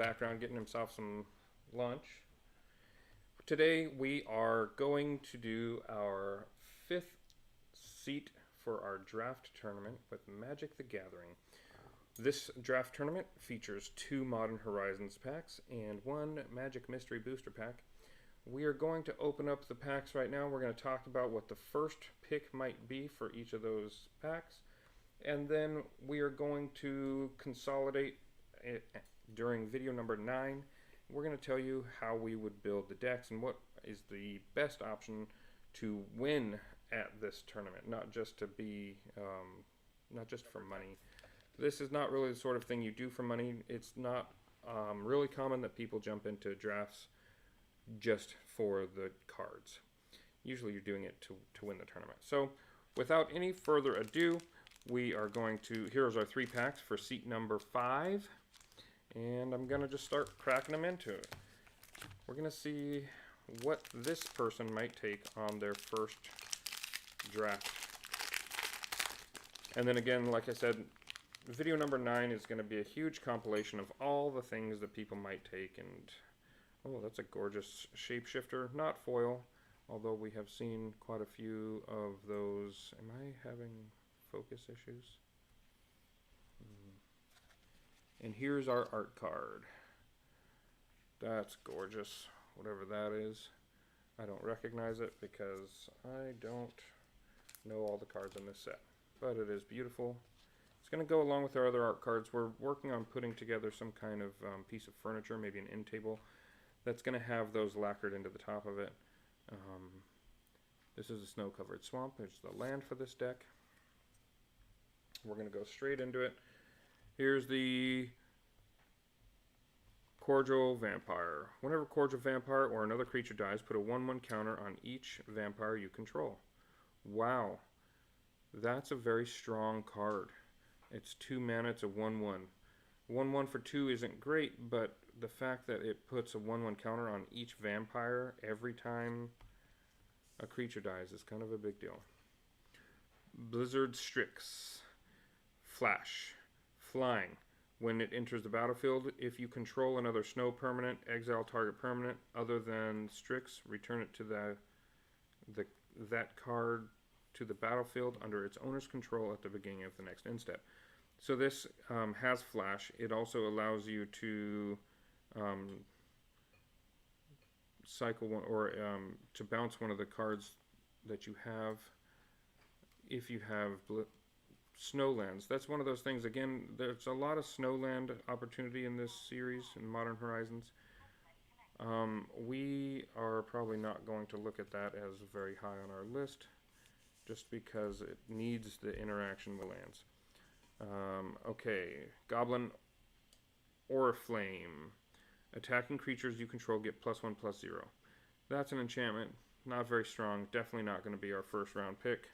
Background getting himself some lunch. Today we are going to do our fifth seat for our draft tournament with Magic the Gathering. This draft tournament features 2 Modern Horizons packs and 1 Magic Mystery Booster pack. We are going to open up the packs right now. We're going to talk about what the first pick might be for each of those packs. And then we are going to consolidate it during video number 9. We're going to tell you how we would build the decks and what is the best option to win at this tournament, not just to be, not just for money. This is not really the sort of thing you do for money. It's not really common that people jump into drafts just for the cards. Usually you're doing it to win the tournament. So without any further ado, we are going to, here's our 3 packs for seat number 5. And I'm going to just start cracking them into it. We're going to see what this person might take on their first draft. And then again, like I said, video number 9 is going to be a huge compilation of all the things that people might take. And oh, that's a gorgeous shapeshifter, not foil, although we have seen quite a few of those. Am I having focus issues? And here's our art card. That's gorgeous, whatever that is. I don't recognize it because I don't know all the cards in this set, but it is beautiful. It's going to go along with our other art cards. We're working on putting together some kind of piece of furniture, maybe an end table, that's going to have those lacquered into the top of it. This is a snow-covered swamp. There's the land for this deck. We're going to go straight into it. Here's the Cordial Vampire. Whenever Cordial Vampire or another creature dies, put a 1/1 counter on each vampire you control. Wow. That's a very strong card. It's 2 mana, it's a 1/1. 1/1 for 2 isn't great, but the fact that it puts a 1/1 counter on each vampire every time a creature dies is kind of a big deal. Blizzard Strix. Flash. Flying. When it enters the battlefield, if you control another snow permanent, exile target permanent other than Strix, return it to that card to the battlefield under its owner's control at the beginning of the next end step. So this has flash. It also allows you to cycle one, or to bounce one of the cards that you have if you have Snowlands. That's one of those things. Again, there's a lot of Snowland opportunity in this series in Modern Horizons. We are probably not going to look at that as very high on our list, just because it needs the interaction with lands. Okay, Goblin Oriflame. Attacking creatures you control get +1/+0. That's an enchantment. Not very strong. Definitely not going to be our first round pick.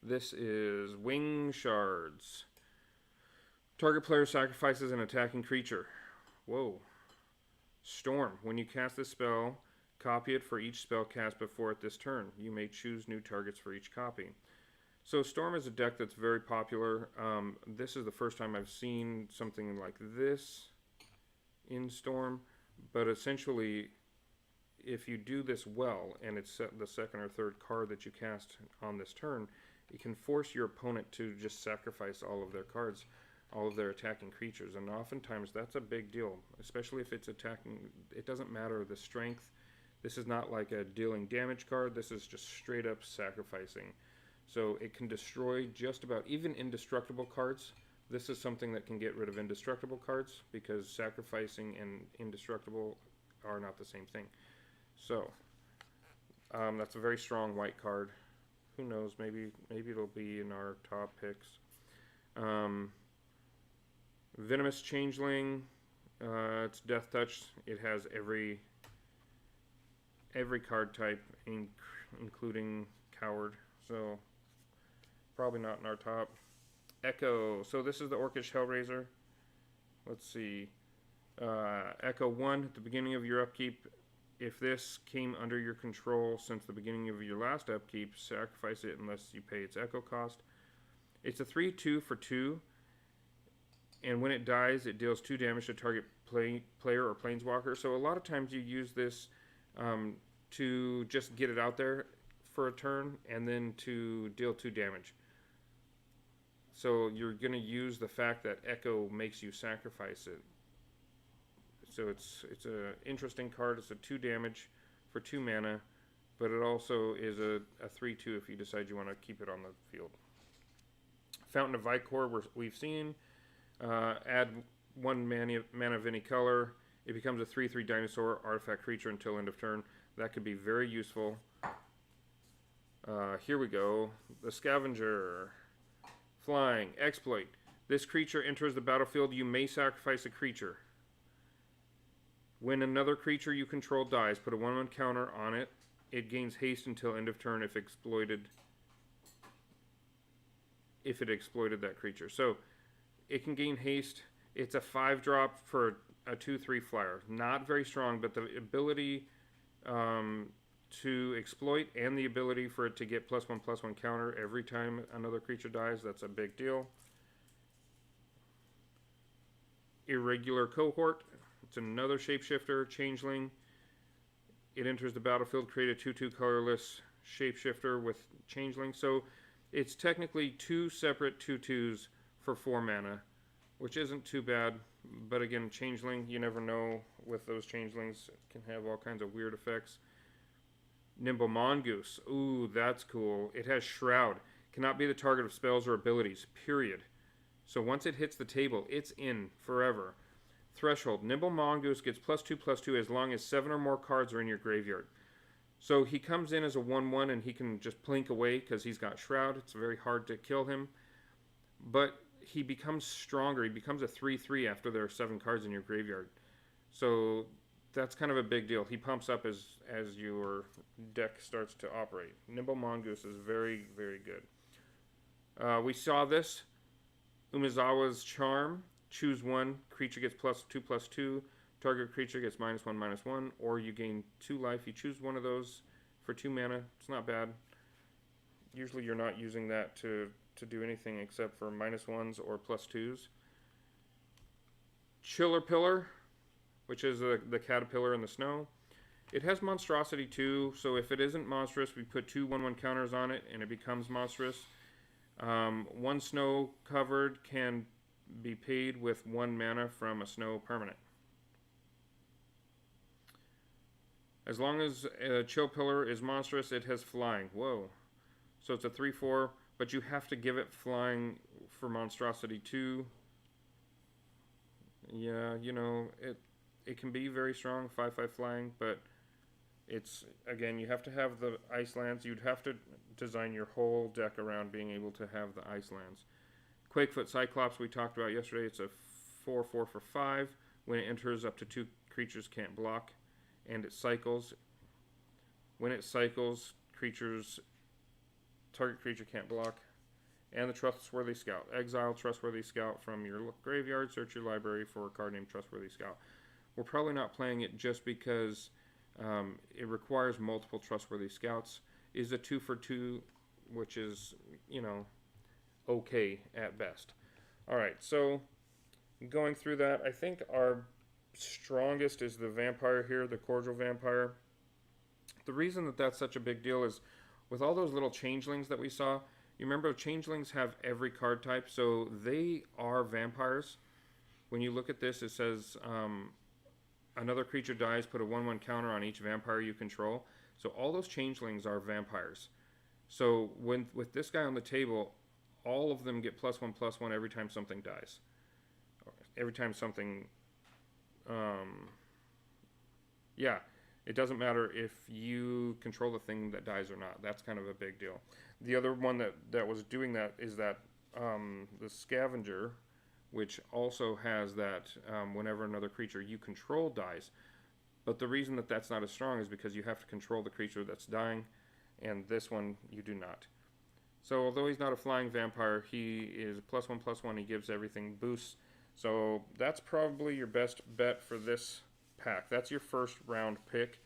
This is Wing Shards. Target player sacrifices an attacking creature. Whoa. Storm. When you cast this spell, copy it for each spell cast before it this turn. You may choose new targets for each copy. So Storm is a deck that's very popular. This is the first time I've seen something like this in Storm. But essentially, if you do this well, and it's the second or third card that you cast on this turn, it can force your opponent to just sacrifice all of their cards, all of their attacking creatures. And oftentimes that's a big deal, especially if it's attacking. It doesn't matter the strength. This is not like a dealing damage card. This is just straight up sacrificing. So it can destroy just about even indestructible cards. This is something that can get rid of indestructible cards, because sacrificing and indestructible are not the same thing. So that's a very strong white card. Who knows? Maybe it'll be in our top picks. Venomous Changeling. It's Death Touch. It has every card type, including Coward. So probably not in our top. Echo. So this is the Orcish Hellraiser. Let's see. Echo 1 at the beginning of your upkeep. If this came under your control since the beginning of your last upkeep, sacrifice it unless you pay its echo cost. It's a 3/2 for 2, and when it dies, it deals 2 damage to target player or planeswalker. So a lot of times you use this to just get it out there for a turn, and then to deal 2 damage. So you're going to use the fact that Echo makes you sacrifice it. So it's an interesting card. It's a 2 damage for 2 mana, but it also is a 3/2 if you decide you want to keep it on the field. Fountain of Vicor we've seen. Add 1 mana of any color. It becomes a 3/3 dinosaur artifact creature until end of turn. That could be very useful. Here we go. The Scavenger. Flying. Exploit. This creature enters the battlefield. You may sacrifice a creature. When another creature you control dies, put a 1/1 counter on it. It gains haste until end of turn if it exploited that creature. So it can gain haste. It's a 5-drop for a 2/3 flyer. Not very strong, but the ability to exploit and the ability for it to get +1/+1 counter every time another creature dies, that's a big deal. Irregular Cohort. It's another shapeshifter, changeling. It enters the battlefield, create a 2/2 colorless shapeshifter with changeling. So it's technically 2 separate 2/2s for 4 mana, which isn't too bad. But again, changeling, you never know with those changelings. It can have all kinds of weird effects. Nimble Mongoose. Ooh, that's cool. It has Shroud. Cannot be the target of spells or abilities, period. So once it hits the table, it's in forever. Threshold. Nimble Mongoose gets +2/+2 as long as 7 or more cards are in your graveyard. So he comes in as a 1/1 and he can just plink away because he's got Shroud. It's very hard to kill him. But he becomes stronger. He becomes a 3/3 after there are 7 cards in your graveyard. So that's kind of a big deal. He pumps up as your deck starts to operate. Nimble Mongoose is very, very good. We saw this. Umezawa's Charm. Choose 1. Creature gets +2/+2. Target creature gets -1/-1. Or you gain 2 life. You choose one of those for 2 mana. It's not bad. Usually you're not using that to do anything except for -1s or +2s. Chiller Pillar, which is the caterpillar in the snow. It has monstrosity too, so if it isn't monstrous, we put 2 1/1 counters on it and it becomes monstrous. 1 snow covered can be paid with 1 mana from a snow permanent. As long as a chill pillar is monstrous, it has flying. Whoa. So it's a 3/4, but you have to give it flying for monstrosity too. Yeah, you know, it can be very strong, 5/5 flying, but it's, again, you have to have the ice lands. You'd have to design your whole deck around being able to have the ice lands. Quakefoot Cyclops we talked about yesterday. It's a 4/4 for 5. When it enters, up to 2 creatures can't block, and it cycles. When it cycles, target creature can't block. And the Trustworthy Scout. Exile Trustworthy Scout from your graveyard. Search your library for a card named Trustworthy Scout. We're probably not playing it just because it requires multiple Trustworthy Scouts. Is a 2 for 2, which is, you know, okay at best. Alright, so going through that, I think our strongest is the Vampire here, the Cordial Vampire. The reason that that's such a big deal is with all those little changelings that we saw, you remember changelings have every card type, so they are vampires. When you look at this, it says another creature dies, put a 1/1 counter on each vampire you control. So all those changelings are vampires. So with this guy on the table, all of them get +1/+1 every time something dies. Every time something, yeah, it doesn't matter if you control the thing that dies or not. That's kind of a big deal. The other one that was doing that is that the Scavenger, which also has that whenever another creature you control dies. But the reason that that's not as strong is because you have to control the creature that's dying, and this one you do not. So although he's not a flying vampire, he is +1/+1. He gives everything boosts. So that's probably your best bet for this pack. That's your first round pick.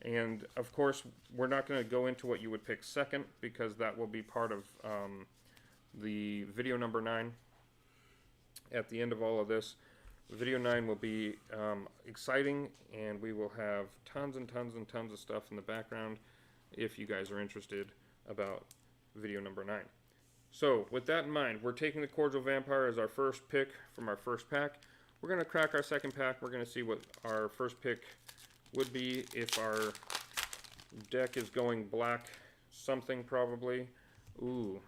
And of course, we're not going to go into what you would pick second because that will be part of the video number 9. at the end of all of this, video 9 will be exciting, and we will have tons and tons and tons of stuff in the background if you guys are interested about video number 9. So, with that in mind, we're taking the Cordial Vampire as our first pick from our first pack. We're going to crack our second pack. We're going to see what our first pick would be if our deck is going black something probably. Ooh,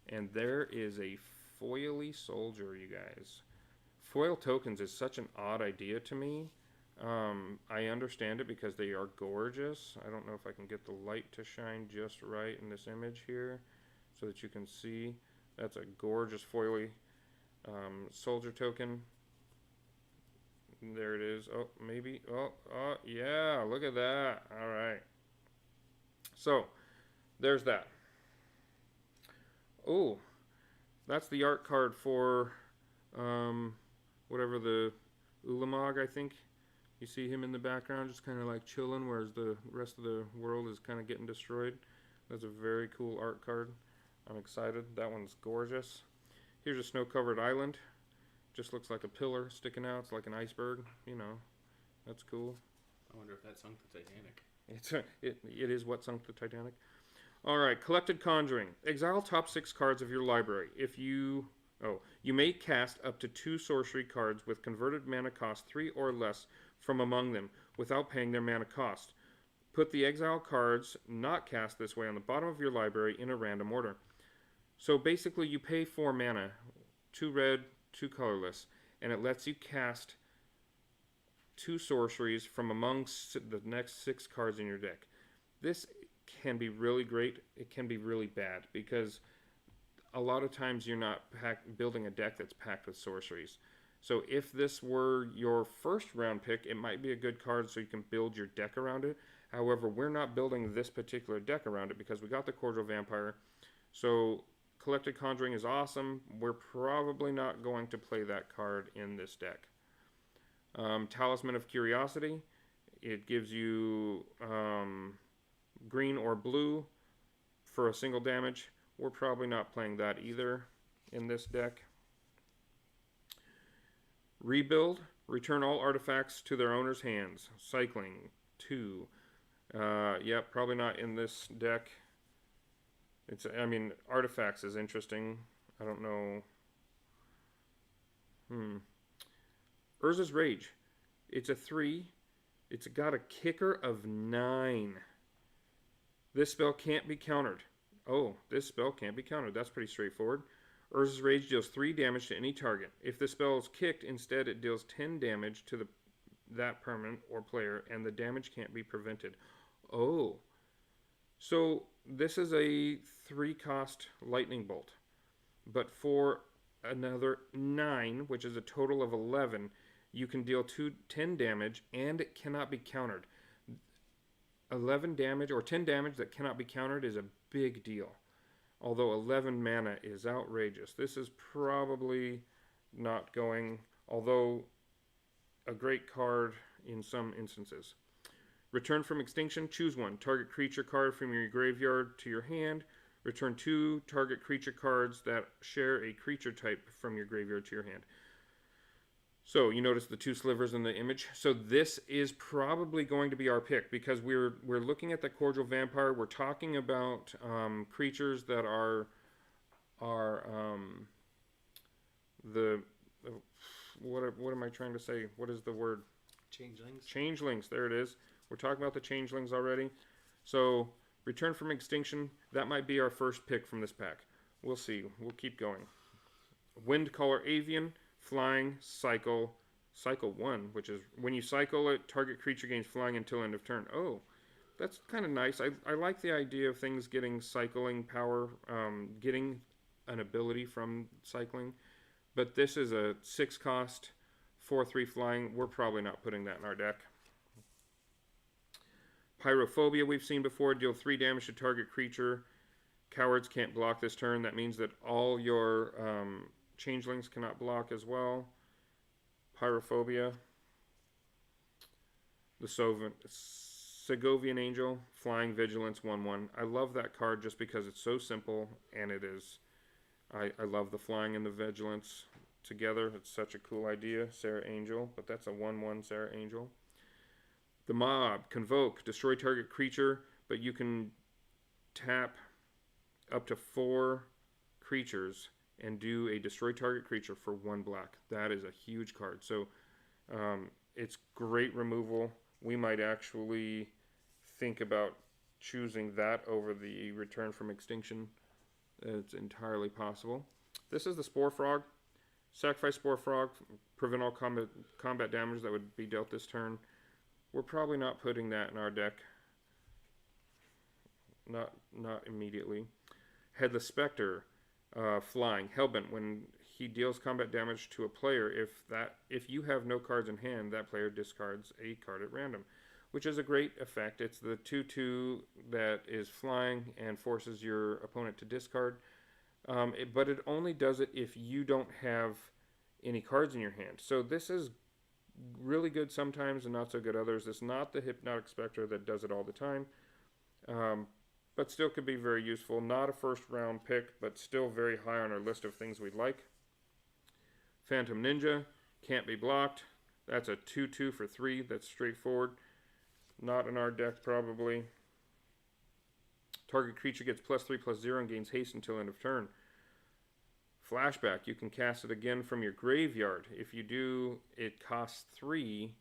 and there is a foily soldier, you guys. Foil tokens is such an odd idea to me. I understand it because they are gorgeous. I don't know if I can get the light to shine just right in this image here so that you can see. That's a gorgeous foily soldier token. There it is. Oh, maybe. Oh, yeah, look at that. All right. So, there's that. Oh, that's the art card for whatever the Ulamog, I think. You see him in the background just kind of like chilling, whereas the rest of the world is kind of getting destroyed. That's a very cool art card. I'm excited. That one's gorgeous. Here's a snow-covered island. Just looks like a pillar sticking out. It's like an iceberg, you know. That's cool. I wonder if that sunk the Titanic. It is what sunk the Titanic. All right, Collected Conjuring. Exile top 6 cards of your library. You may cast up to 2 sorcery cards with converted mana cost 3 or less from among them without paying their mana cost. Put the exile cards not cast this way on the bottom of your library in a random order. So basically you pay 4 mana, 2 red, 2 colorless, and it lets you cast 2 sorceries from among the next 6 cards in your deck. This can be really great. It can be really bad because a lot of times you're not building a deck that's packed with sorceries. So if this were your first round pick, it might be a good card so you can build your deck around it. However, we're not building this particular deck around it because we got the Cordial Vampire. So Collected Conjuring is awesome. We're probably not going to play that card in this deck. Talisman of Curiosity. It gives you green or blue for a single damage. We're probably not playing that either in this deck. Rebuild. Return all artifacts to their owner's hands. Cycling. 2. Probably not in this deck. Artifacts is interesting. I don't know. Urza's Rage. It's a 3. It's got a kicker of 9. This spell can't be countered. Oh, this spell can't be countered. That's pretty straightforward. Urza's Rage deals 3 damage to any target. If the spell is kicked, instead it deals 10 damage to that permanent or player, and the damage can't be prevented. Oh. So this is a 3-cost lightning bolt. But for another 9, which is a total of 11, you can deal 10 damage, and it cannot be countered. 11 damage, or 10 damage that cannot be countered is a big deal. Although 11 mana is outrageous. This is probably not going, although a great card in some instances. Return from Extinction, choose 1. Target creature card from your graveyard to your hand. Return 2 target creature cards that share a creature type from your graveyard to your hand. So you notice the 2 slivers in the image. So this is probably going to be our pick because we're looking at the Cordial Vampire. We're talking about creatures that are what am I trying to say? What is the word? Changelings. Changelings. There it is. We're talking about the changelings already. So Return from Extinction. That might be our first pick from this pack. We'll see. We'll keep going. Windcaller Avian. Flying, cycle 1, which is when you cycle it, target creature gains flying until end of turn. Oh, that's kind of nice. I like the idea of things getting cycling power, getting an ability from cycling. But this is a 6-cost, 4/3 flying. We're probably not putting that in our deck. Pyrophobia we've seen before. Deal 3 damage to target creature. Cowards can't block this turn. That means that all your changelings cannot block as well. Pyrophobia. The Segovian Angel. Flying Vigilance 1/1. I love that card just because it's so simple and it is. I love the flying and the vigilance. together. It's such a cool idea, Sarah Angel, but that's a 1/1 Sarah Angel. The Mob, convoke, destroy target creature, but you can tap up to 4 creatures and do a destroy target creature for 1 black. That is a huge card. So it's great removal. We might actually think about choosing that over the return from extinction. It's entirely possible. This is the Spore Frog. Sacrifice Spore Frog, prevent all combat damage that would be dealt this turn. We're probably not putting that in our deck. Not immediately. Headless Spectre, flying. Hellbent, when he deals combat damage to a player, if you have no cards in hand, that player discards a card at random, which is a great effect. It's the 2/2 that is flying and forces your opponent to discard. But it only does it if you don't have any cards in your hand. So this is really good sometimes and not so good others. It's not the Hypnotic Spectre that does it all the time, but still could be very useful. Not a first round pick, but still very high on our list of things we'd like. Phantom Ninja, can't be blocked. That's a 2/2 for 3. That's straightforward. Not in our deck, probably. Target creature gets +3/+0 and gains haste until end of turn. Flashback, you can cast it again from your graveyard. If you do, it costs 3,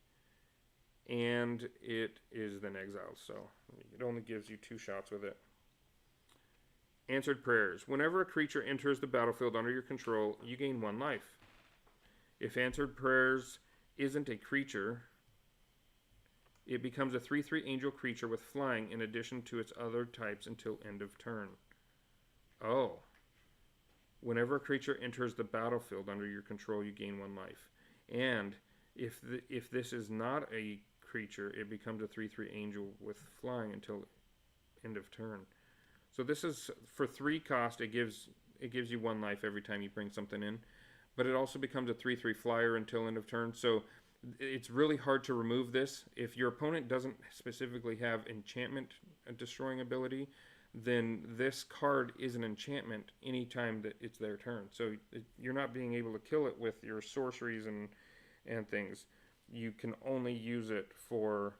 and it is then exiled. So it only gives you 2 shots with it. Answered Prayers. Whenever a creature enters the battlefield under your control, you gain 1 life. If Answered Prayers isn't a creature, it becomes a 3/3 angel creature with flying in addition to its other types until end of turn. Oh. Whenever a creature enters the battlefield under your control, you gain 1 life. And if this is not a creature, it becomes a 3/3 angel with flying until end of turn. So this is, for 3 cost, it gives you 1 life every time you bring something in. But it also becomes a 3/3 flyer until end of turn. So it's really hard to remove this. If your opponent doesn't specifically have enchantment destroying ability, then this card is an enchantment anytime that it's their turn. So you're not being able to kill it with your sorceries and things. You can only use it for...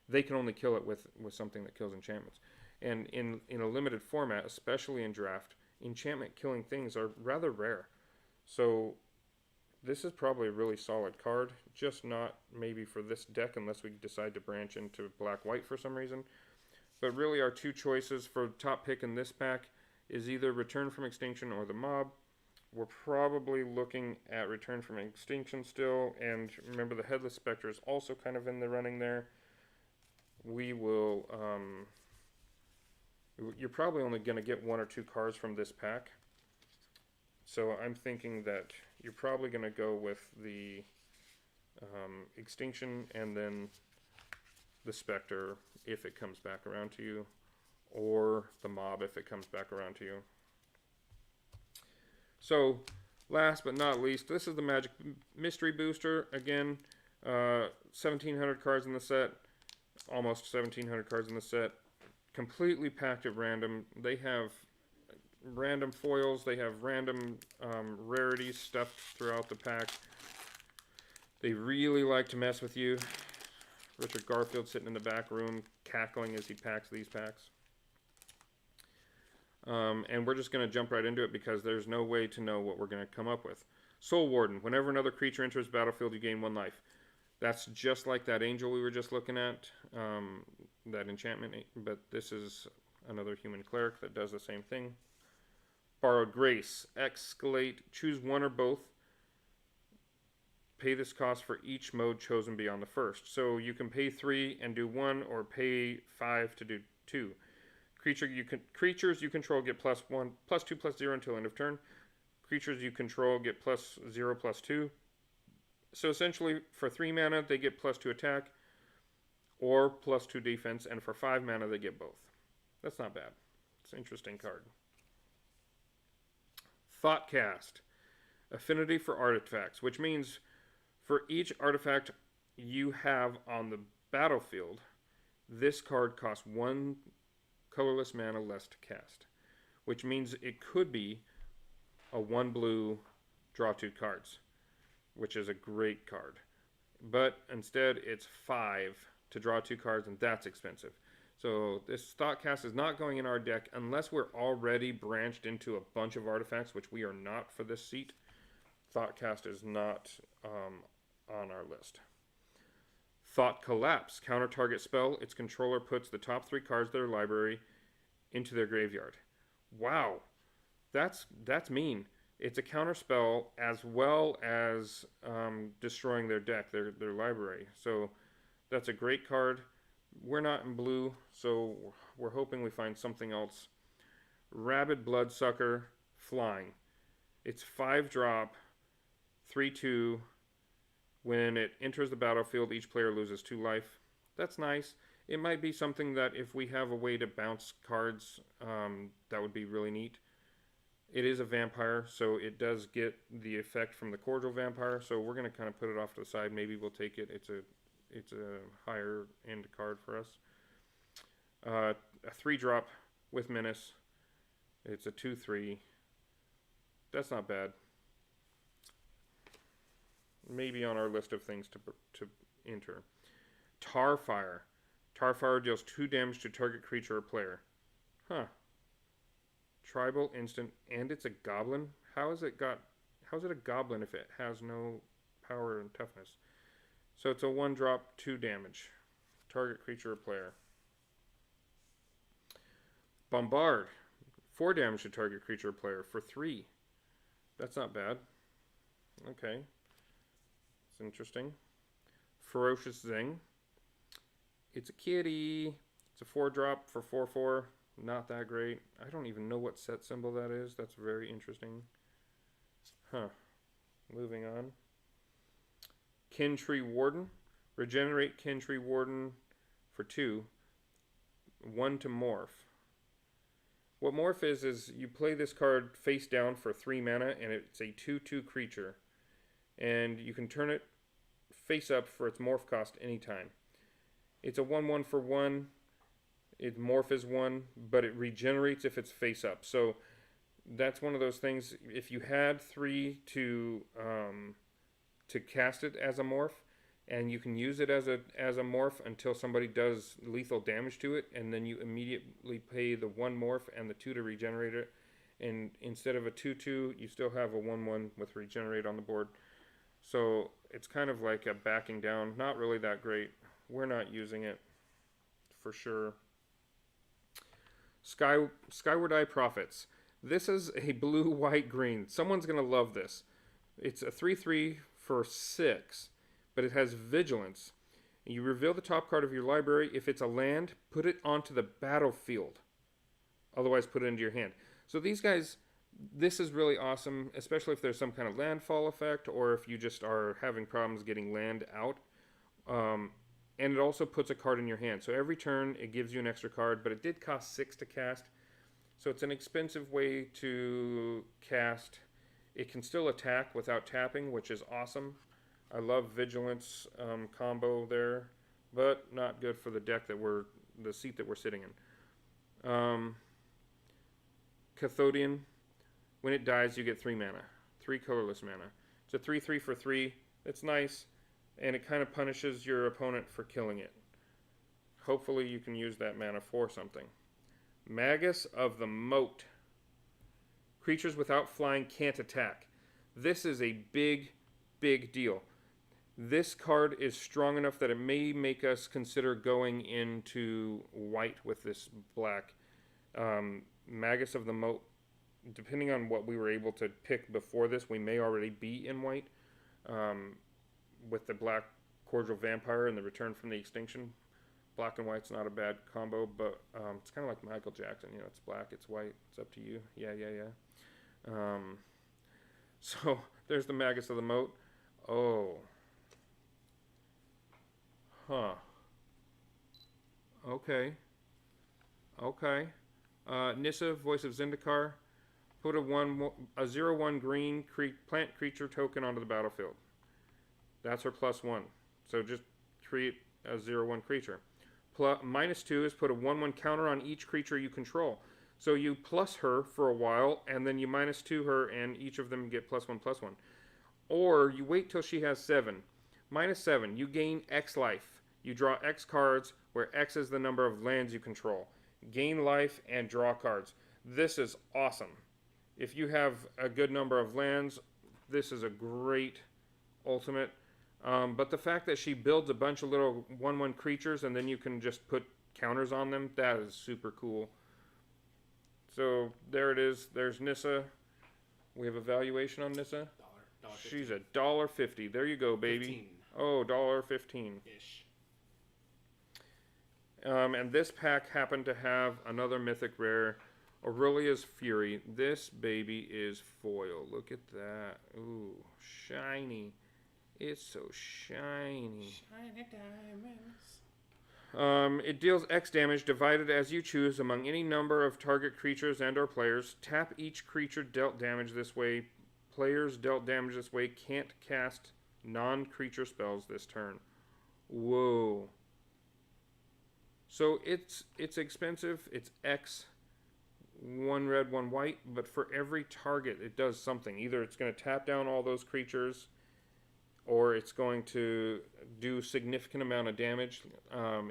they can only kill it with something that kills enchantments. And in a limited format, especially in draft, enchantment killing things are rather rare. So this is probably a really solid card, just not maybe for this deck unless we decide to branch into black-white for some reason. But really our 2 choices for top pick in this pack is either Return from Extinction or the Mob. We're probably looking at Return from Extinction still, and remember the Headless Spectre is also kind of in the running there. We will... you're probably only going to get 1 or 2 cards from this pack. So I'm thinking that you're probably going to go with the Extinction and then the Spectre if it comes back around to you, or the Mob if it comes back around to you. So last but not least, this is the Magic Mystery Booster. Again, 1,700 cards in the set, almost 1,700 cards in the set. Completely packed at random. They have random foils. They have random rarities stuffed throughout the pack. They really like to mess with you. Richard Garfield sitting in the back room cackling as he packs these packs. And we're just going to jump right into it because there's no way to know what we're going to come up with. Soul Warden. Whenever another creature enters the battlefield, you gain 1 life. That's just like that angel we were just looking at, that enchantment, but this is another human cleric that does the same thing. Borrowed Grace. Escalate. Choose 1 or both. Pay this cost for each mode chosen beyond the first. So you can pay 3 and do 1, or pay 5 to do 2. Creatures you control get +1, +2, +0 until end of turn. Creatures you control get +0, +2. So essentially, for 3 mana, they get +2 attack, or +2 defense, and for 5 mana, they get both. That's not bad. It's an interesting card. Thoughtcast. Affinity for artifacts, which means for each artifact you have on the battlefield, this card costs 1 colorless mana less to cast, which means it could be a 1 blue, draw 2 cards, which is a great card. But instead, it's 5 to draw 2 cards, and that's expensive. So this Thoughtcast is not going in our deck unless we're already branched into a bunch of artifacts, which we are not for this seat. Thoughtcast is not on our list. Thought Collapse. Counter target spell. Its controller puts the top 3 cards of their library into their graveyard. Wow. That's mean. It's a counter spell as well as destroying their deck, their library. So that's a great card. We're not in blue, so we're hoping we find something else. Rabid Bloodsucker, flying. It's 5 drop, 3/2. When it enters the battlefield, each player loses 2 life. That's nice. It might be something that if we have a way to bounce cards, that would be really neat. It is a vampire, so it does get the effect from the cordial vampire. So we're going to kind of put it off to the side. Maybe we'll take it. It's a higher end card for us. A 3 drop with menace. It's a 2/3. That's not bad. Maybe on our list of things to enter. Tarfire. Tarfire deals 2 damage to target creature or player. Huh. Tribal instant, and it's a goblin. How's it a goblin if it has no power and toughness? So it's a 1 drop, 2 damage. Target creature or player. Bombard. 4 damage to target creature or player for 3. That's not bad. Okay. It's interesting. Ferocious Zing. It's a kitty. It's a 4 drop for 4/4. Not that great. I don't even know what set symbol that is. That's very interesting. Huh. Moving on. Kintree Warden. Regenerate Kintree Warden for 2. 1 to morph. What morph is you play this card face down for 3 mana, and it's a 2/2 creature. And you can turn it face up for its morph cost anytime. It's a 1/1 for 1. Its morph is 1, but it regenerates if it's face up. So that's one of those things. If you had 3 to cast it as a morph, and you can use it as a morph until somebody does lethal damage to it, and then you immediately pay the 1 morph and the 2 to regenerate it. And instead of a 2/2, you still have a 1/1 with regenerate on the board. So it's kind of like a backing down. Not really that great. We're not using it for sure. Skyward Eye Prophets. This is a blue, white, green. Someone's going to love this. It's a 3/3 for 6, but it has Vigilance. You reveal the top card of your library. If it's a land, put it onto the battlefield. Otherwise, put it into your hand. So these guys, this is really awesome, especially if there's some kind of landfall effect or if you just are having problems getting land out. And it also puts a card in your hand. So every turn, it gives you an extra card, but it did cost 6 to cast. So it's an expensive way to cast. It can still attack without tapping, which is awesome. I love Vigilance combo there, but not good for the deck the seat that we're sitting in. Cathodian. When it dies, you get 3 mana. 3 colorless mana. It's a 3/3 for 3. It's nice. And it kind of punishes your opponent for killing it. Hopefully you can use that mana for something. Magus of the Moat. Creatures without flying can't attack. This is a big, big deal. This card is strong enough that it may make us consider going into white with this black. Magus of the Moat. Depending on what we were able to pick before this, we may already be in white. With the black cordial vampire and the return from the extinction. Black and white's not a bad combo, but it's kind of like Michael Jackson. It's black, it's white, it's up to you. Yeah. So there's the Magus of the Moat. Oh. Huh. Okay. Nissa, Voice of Zendikar. Put a 0/1 green plant creature token onto the battlefield. That's her +1. So just create a 0/1 creature. -2 is put a 1/1 counter on each creature you control. So you plus her for a while, and then you minus 2 her, and each of them get +1/+1. Or you wait till she has 7. -7, you gain X life. You draw X cards, where X is the number of lands you control. Gain life and draw cards. This is awesome. If you have a good number of lands, this is a great ultimate. But the fact that she builds a bunch of little 1/1 creatures and then you can just put counters on them, that is super cool. So there it is. There's Nissa. We have a valuation on Nissa. $1.50. She's $1.50. There you go, baby. 15. Oh, $1.15. Ish. And this pack happened to have another mythic rare, Aurelia's Fury. This baby is foil. Look at that. Ooh, shiny. It's so shiny. Shiny diamonds. It deals X damage divided as you choose among any number of target creatures and or players. Tap each creature dealt damage this way. Players dealt damage this way can't cast non-creature spells this turn. Whoa. So it's expensive. It's X, 1 red, 1 white, but for every target it does something. Either it's going to tap down all those creatures, or it's going to do significant amount of damage.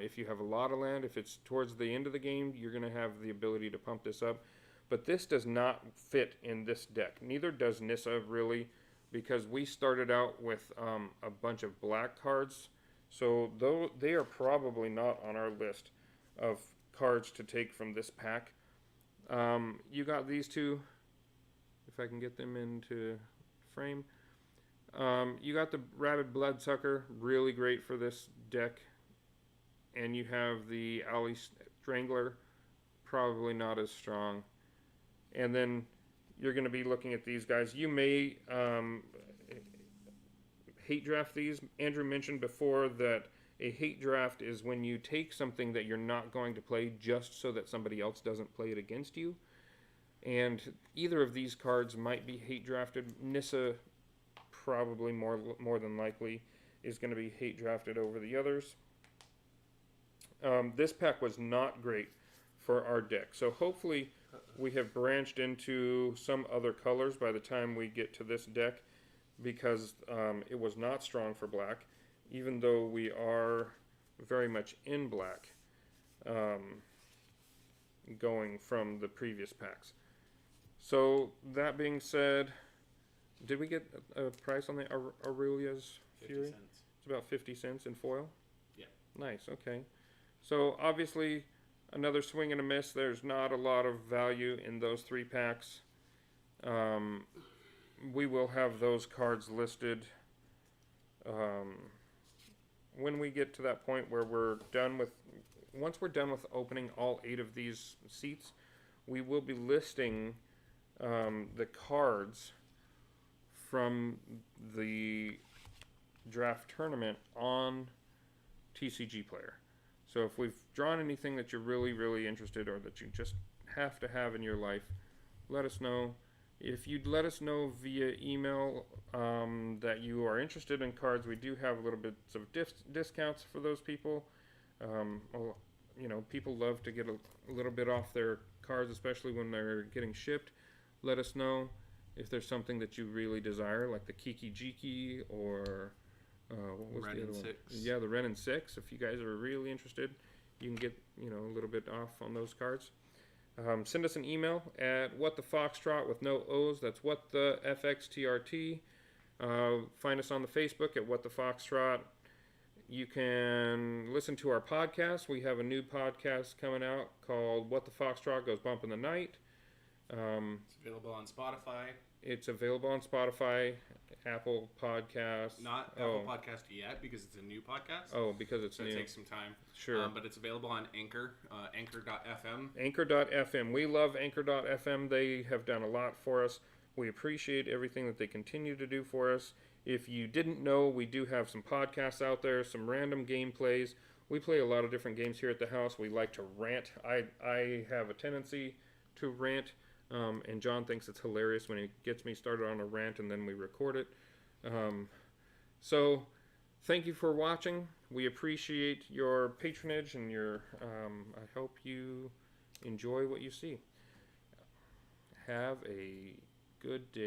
If you have a lot of land, if it's towards the end of the game, you're going to have the ability to pump this up. But this does not fit in this deck. Neither does Nissa, really, because we started out with a bunch of black cards. So though they are probably not on our list of cards to take from this pack. You got these two, if I can get them into frame. You got the Rabid Bloodsucker, really great for this deck. And you have the Alley Strangler, probably not as strong. And then you're going to be looking at these guys. You may hate draft these. Andrew mentioned before that a hate draft is when you take something that you're not going to play just so that somebody else doesn't play it against you. And either of these cards might be hate drafted. Nissa, probably more than likely, is going to be hate drafted over the others. This pack was not great for our deck. So hopefully we have branched into some other colors by the time we get to this deck, because it was not strong for black, even though we are very much in black going from the previous packs. So that being said, did we get a price on the Aurelia's Fury? 50 cents. It's about 50 cents in foil? Yeah. Nice, okay. So obviously another swing and a miss. There's not a lot of value in those 3 packs. We will have those cards listed when we get to that point where once we're done with opening all 8 of these seats, we will be listing the cards from the draft tournament on TCG Player. So if we've drawn anything that you're really, really interested or that you just have to have in your life, let us know. If you'd let us know via email that you are interested in cards, we do have a little bit of discounts for those people. People love to get a little bit off their cards, especially when they're getting shipped. Let us know if there's something that you really desire, like the Kiki Jiki or what was Ren the other and one? 6. Yeah, the Ren and 6. If you guys are really interested, you can get a little bit off on those cards. Send us an email at whatthefoxtrot with no O's. That's whatthefxtrt. Find us on the Facebook at What the Foxtrot. You can listen to our podcast. We have a new podcast coming out called What the Foxtrot Goes Bump in the Night. It's available on Spotify. It's available on Spotify, Apple Podcasts. Not Apple Podcast yet, because it's a new podcast. Oh, because it's so new. It takes some time. Sure. But it's available on Anchor, Anchor.fm. Anchor.fm. We love Anchor.fm. They have done a lot for us. We appreciate everything that they continue to do for us. If you didn't know, we do have some podcasts out there, some random gameplays. We play a lot of different games here at the house. We like to rant. I have a tendency to rant. And John thinks it's hilarious when he gets me started on a rant and then we record it. So thank you for watching. We appreciate your patronage and I hope you enjoy what you see. Have a good day.